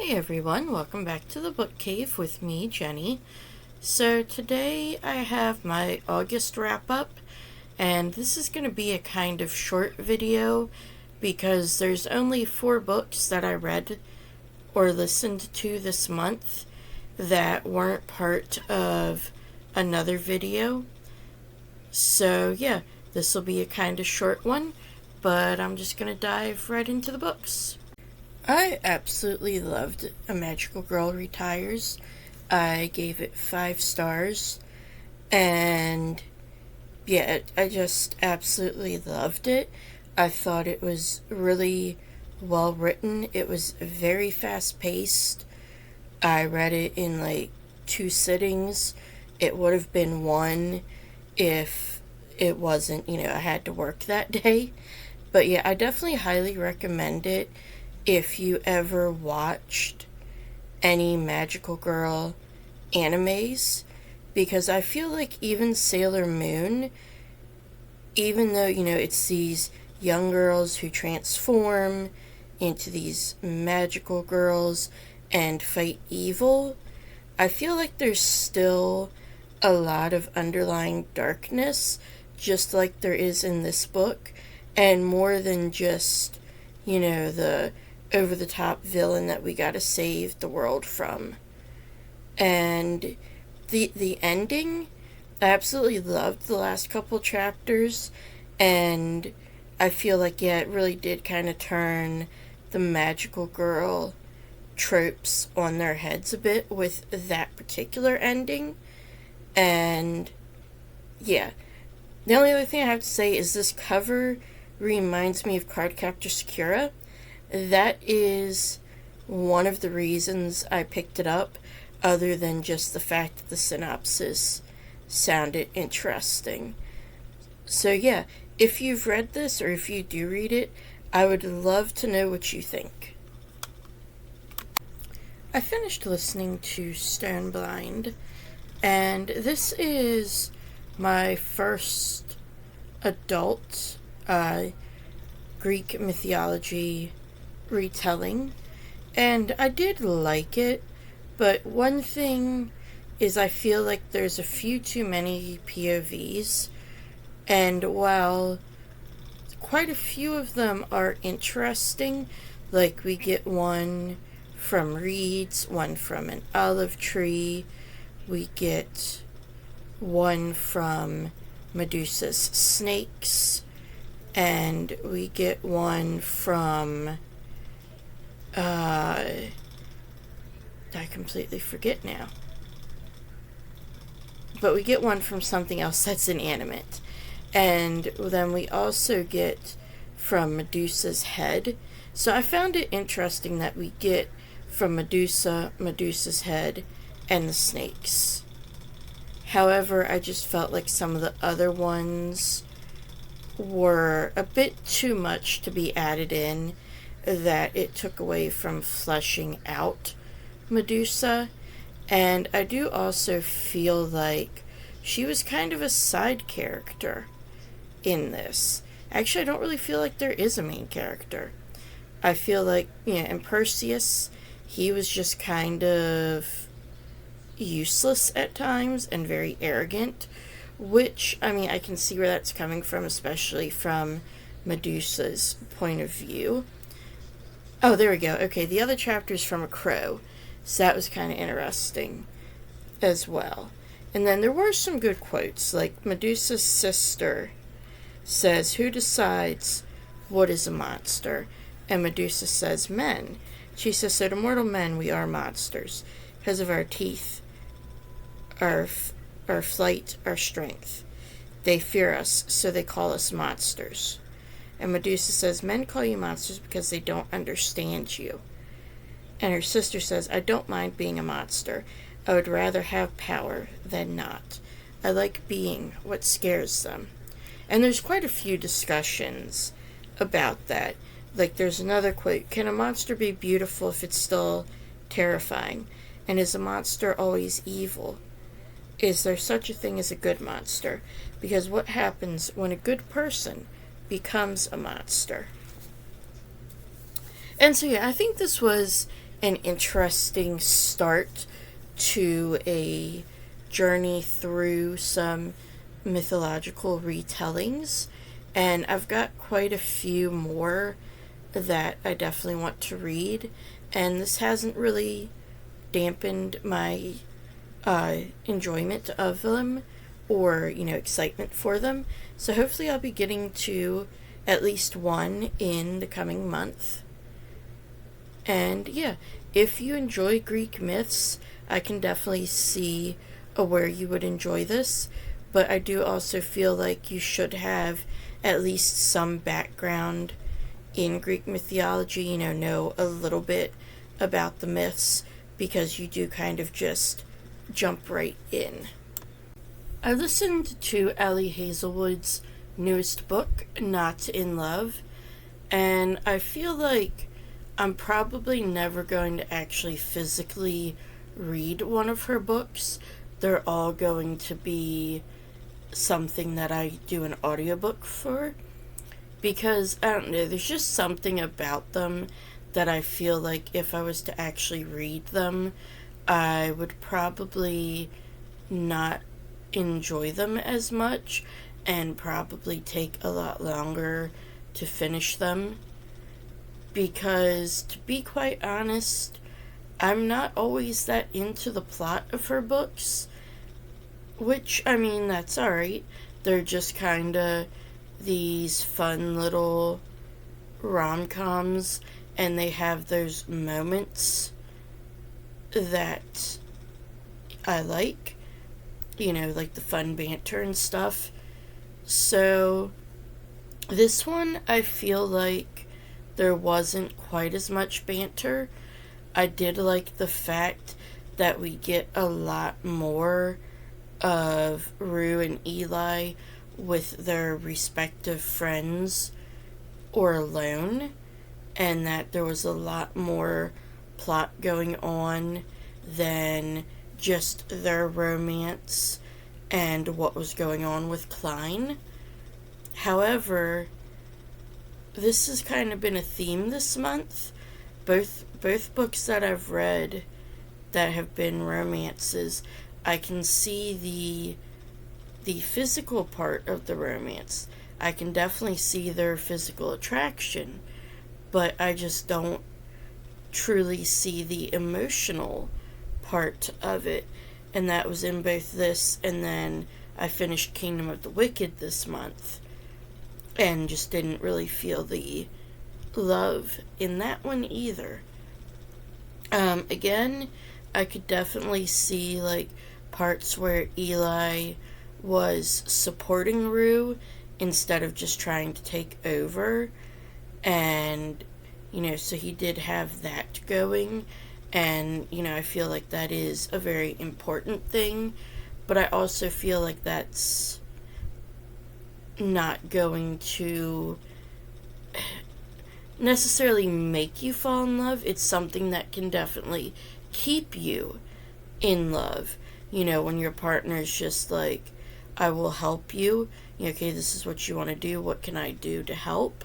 Hey everyone, welcome back to the Book Cave with me, Jenny. So today I have my August wrap up, and this is going to be a kind of short video because there's only 4 books that I read or listened to this month that weren't part of another video. So yeah, this will be a kind of short one, but I'm just going to dive right into the books. I absolutely loved A Magical Girl Retires. I gave it 5 stars, and yeah, I just absolutely loved it. I thought it was really well written. It was very fast paced. I read it in like 2 sittings. It would have been 1 if it wasn't, I had to work that day. But yeah, I definitely highly recommend it if you ever watched any Magical Girl animes, because I feel like even Sailor Moon, even though, it's these young girls who transform into these magical girls and fight evil, I feel like there's still a lot of underlying darkness, just like there is in this book, and more than just, the over-the-top villain that we gotta save the world from. And the ending, I absolutely loved the last couple chapters, and I feel like, yeah, it really did kind of turn the magical girl tropes on their heads a bit with that particular ending. And yeah, the only other thing I have to say is this cover reminds me of Cardcaptor Sakura. That is one of the reasons I picked it up, other than just the fact that the synopsis sounded interesting. So yeah, if you've read this, or if you do read it, I would love to know what you think. I finished listening to Stone Blind, and this is my first adult Greek mythology retelling, and I did like it, but one thing is I feel like there's a few too many POVs, and while quite a few of them are interesting, like we get one from reeds, one from an olive tree, we get one from Medusa's snakes, and we get one from I completely forget now. But we get one from something else that's inanimate. And then we also get from Medusa's head. So I found it interesting that we get from Medusa, Medusa's head, and the snakes. However, I just felt like some of the other ones were a bit too much to be added in, that it took away from fleshing out Medusa. And I do also feel like she was kind of a side character in this. Actually, I don't really feel like there is a main character. I feel like, in Perseus, he was just kind of useless at times and very arrogant, which, I can see where that's coming from, especially from Medusa's point of view. Oh, there we go. Okay, the other chapter is from a crow, so that was kind of interesting as well. And then there were some good quotes, like Medusa's sister says, "Who decides what is a monster?" And Medusa says, "Men." She says, "So to mortal men we are monsters, because of our teeth, our flight, our strength. They fear us, so they call us monsters." And Medusa says, "Men call you monsters because they don't understand you." And her sister says, "I don't mind being a monster. I would rather have power than not. I like being what scares them." And there's quite a few discussions about that. Like, there's another quote, "Can a monster be beautiful if it's still terrifying? And is a monster always evil? Is there such a thing as a good monster? Because what happens when a good person becomes a monster?" And so, yeah, I think this was an interesting start to a journey through some mythological retellings, and I've got quite a few more that I definitely want to read, and this hasn't really dampened my enjoyment of them or, excitement for them. So hopefully I'll be getting to at least one in the coming month. And yeah, if you enjoy Greek myths, I can definitely see where you would enjoy this, but I do also feel like you should have at least some background in Greek mythology, know a little bit about the myths, because you do kind of just jump right in. I listened to Ali Hazelwood's newest book, Not in Love, and I feel like I'm probably never going to actually physically read one of her books. They're all going to be something that I do an audiobook for, because I don't know, there's just something about them that I feel like if I was to actually read them, I would probably not enjoy them as much and probably take a lot longer to finish them. Because, to be quite honest, I'm not always that into the plot of her books, which, I mean, that's alright. They're just kinda these fun little rom-coms, and they have those moments that I like, like the fun banter and stuff. So, this one, I feel like there wasn't quite as much banter. I did like the fact that we get a lot more of Rue and Eli with their respective friends or alone, and that there was a lot more plot going on than just their romance and what was going on with Klein. However, this has kind of been a theme this month. Both books that I've read that have been romances, I can see the physical part of the romance. I can definitely see their physical attraction, but I just don't truly see the emotional part of it. And that was in both this, and then I finished Kingdom of the Wicked this month, and just didn't really feel the love in that one either. Again, I could definitely see like parts where Eli was supporting Rue instead of just trying to take over, and so he did have that going, and I feel like that is a very important thing, but I also feel like that's not going to necessarily make you fall in love. It's something that can definitely keep you in love. When your partner's just like, I will help you. Okay, this is what you want to do. What can I do to help?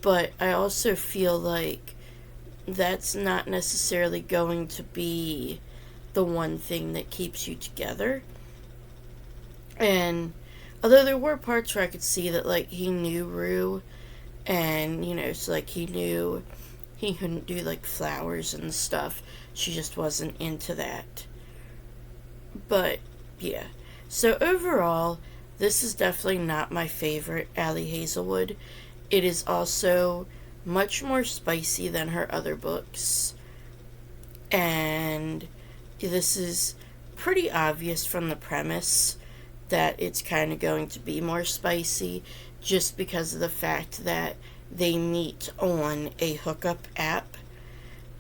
But I also feel like that's not necessarily going to be the one thing that keeps you together. And although there were parts where I could see that, like, he knew Rue, and, so, like, he knew he couldn't do, like, flowers and stuff. She just wasn't into that. But, yeah. So, overall, this is definitely not my favorite Ali Hazelwood. It is also much more spicy than her other books. And this is pretty obvious from the premise that it's kind of going to be more spicy, just because of the fact that they meet on a hookup app.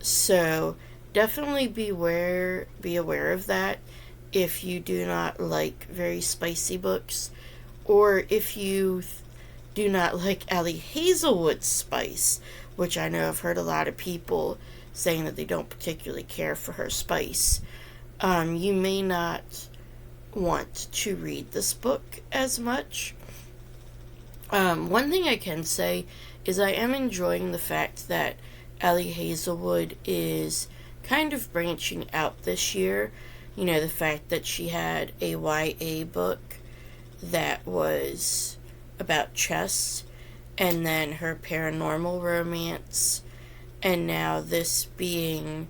So definitely be aware of that if you do not like very spicy books, or if you do not like Ali Hazelwood's spice, which I know I've heard a lot of people saying that they don't particularly care for her spice. You may not want to read this book as much. One thing I can say is I am enjoying the fact that Ali Hazelwood is kind of branching out this year. You know, the fact that she had a YA book that was about chess, and then her paranormal romance, and now this being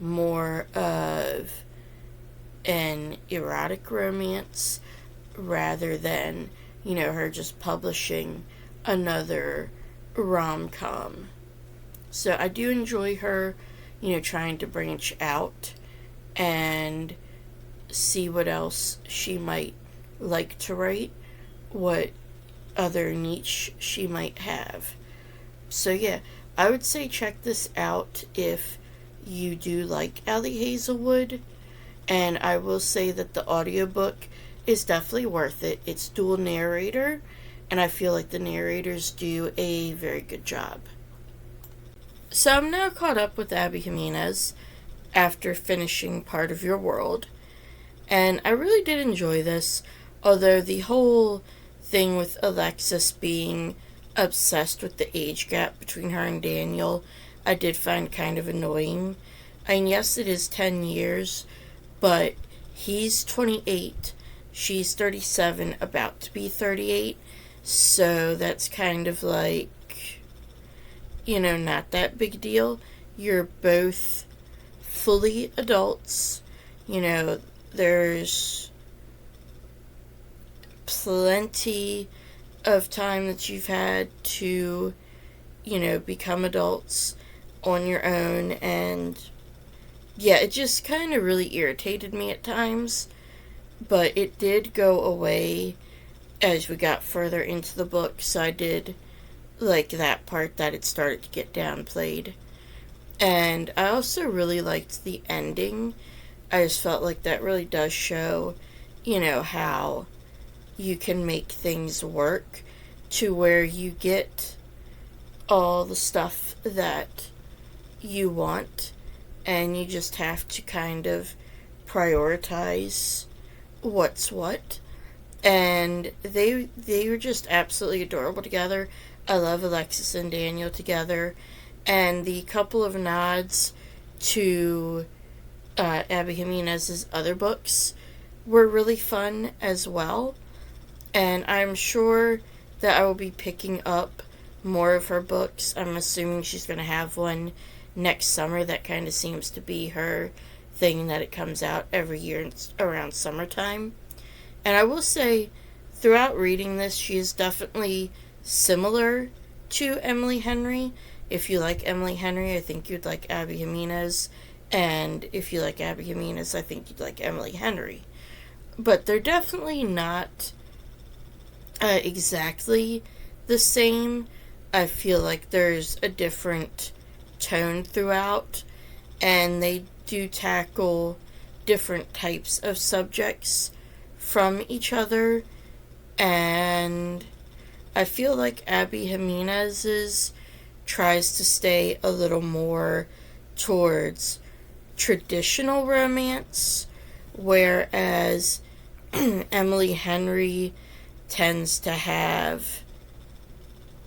more of an erotic romance rather than, you know, her just publishing another rom-com. So I do enjoy her, you know, trying to branch out and see what else she might like to write, what other niche she might have. So yeah, I would say check this out if you do like Ali Hazelwood, and I will say that the audiobook is definitely worth it. It's dual narrator, and I feel like the narrators do a very good job. So I'm now caught up with Abby Jimenez after finishing Part of Your World, and I really did enjoy this, although the whole thing with Alexis being obsessed with the age gap between her and Daniel, I did find kind of annoying. I mean, yes, it is 10 years, but he's 28, she's 37, about to be 38, so that's kind of like, you know, not that big a deal. You're both fully adults, you know, there's plenty of time that you've had to, you know, become adults on your own, and yeah, it just kind of really irritated me at times, but it did go away as we got further into the book, so I did like that part that it started to get downplayed. And I also really liked the ending. I just felt like that really does show, you know, how you can make things work to where you get all the stuff that you want, and you just have to kind of prioritize what's what. And they were just absolutely adorable together. I love Alexis and Daniel together, and the couple of nods to Abby Jimenez's other books were really fun as well. And I'm sure that I will be picking up more of her books. I'm assuming she's going to have one next summer. That kind of seems to be her thing, that it comes out every year around summertime. And I will say, throughout reading this, she is definitely similar to Emily Henry. If you like Emily Henry, I think you'd like Abby Jimenez. And if you like Abby Jimenez, I think you'd like Emily Henry. But they're definitely not exactly the same. I feel like there's a different tone throughout, and they do tackle different types of subjects from each other. And I feel like Abby Jimenez's tries to stay a little more towards traditional romance, whereas Emily Henry tends to have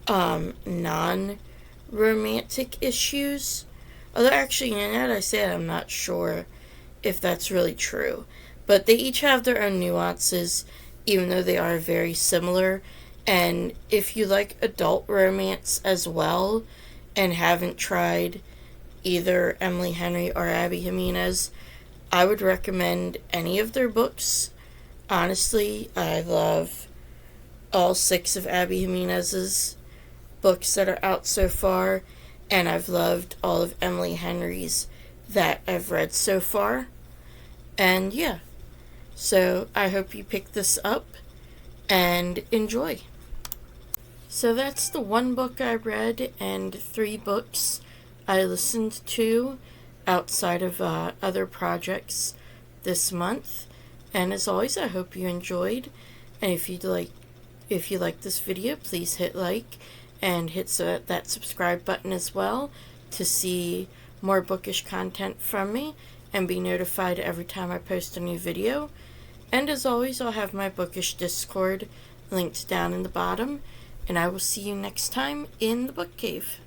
non-romantic issues. Although actually, now that I say it, I'm not sure if that's really true. But they each have their own nuances, even though they are very similar. And if you like adult romance as well, and haven't tried either Emily Henry or Abby Jimenez, I would recommend any of their books. Honestly, I love all 6 of Abby Jimenez's books that are out so far, and I've loved all of Emily Henry's that I've read so far. And yeah, so I hope you pick this up and enjoy. So that's the 1 book I read and 3 books I listened to outside of other projects this month. And as always, I hope you enjoyed. And if you like this video, please hit like and hit that subscribe button as well to see more bookish content from me and be notified every time I post a new video. And as always, I'll have my bookish Discord linked down in the bottom. And I will see you next time in the book cave.